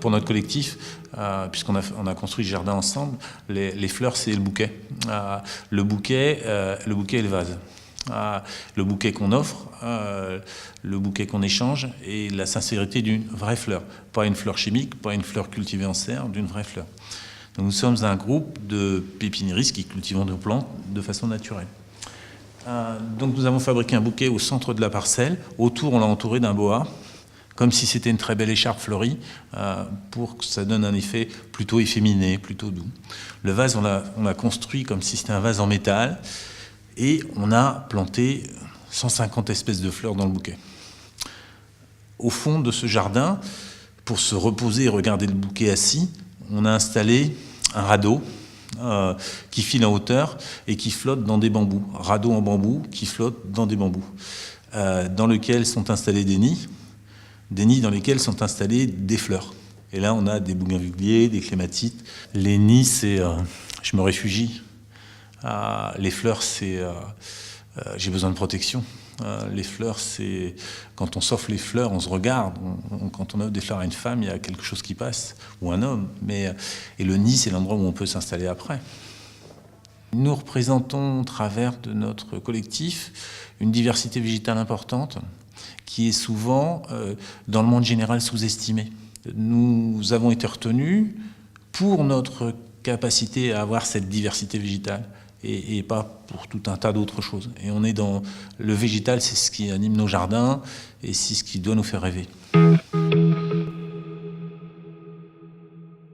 pour notre collectif, puisqu'on a construit le jardin ensemble, les fleurs, c'est le bouquet. Le bouquet et le vase. Le bouquet qu'on offre, le bouquet qu'on échange et la sincérité d'une vraie fleur. Pas une fleur chimique, pas une fleur cultivée en serre, d'une vraie fleur. Donc nous sommes un groupe de pépiniéristes qui cultivons nos plantes de façon naturelle. Donc nous avons fabriqué un bouquet au centre de la parcelle. Autour, on l'a entouré d'un boa, comme si c'était une très belle écharpe fleurie, pour que ça donne un effet plutôt efféminé, plutôt doux. Le vase, on l'a construit comme si c'était un vase en métal. Et on a planté 150 espèces de fleurs dans le bouquet. Au fond de ce jardin, pour se reposer et regarder le bouquet assis, on a installé un radeau qui file en hauteur et qui flotte dans des bambous. Radeau en bambou qui flotte dans des bambous, dans lesquels sont installés des nids dans lesquels sont installées des fleurs. Et là, on a des bougainvilliers, des clématites. Les nids, c'est je me réfugie. Les fleurs, c'est j'ai besoin de protection. Les fleurs, c'est quand on s'offre les fleurs, on se regarde. Quand on offre des fleurs à une femme, il y a quelque chose qui passe, ou un homme. Et le nid, c'est l'endroit où on peut s'installer après. Nous représentons, au travers de notre collectif, une diversité végétale importante qui est souvent, dans le monde général, sous-estimée. Nous avons été retenus pour notre capacité à avoir cette diversité végétale. Et pas pour tout un tas d'autres choses. Et on est dans le végétal, c'est ce qui anime nos jardins et c'est ce qui doit nous faire rêver.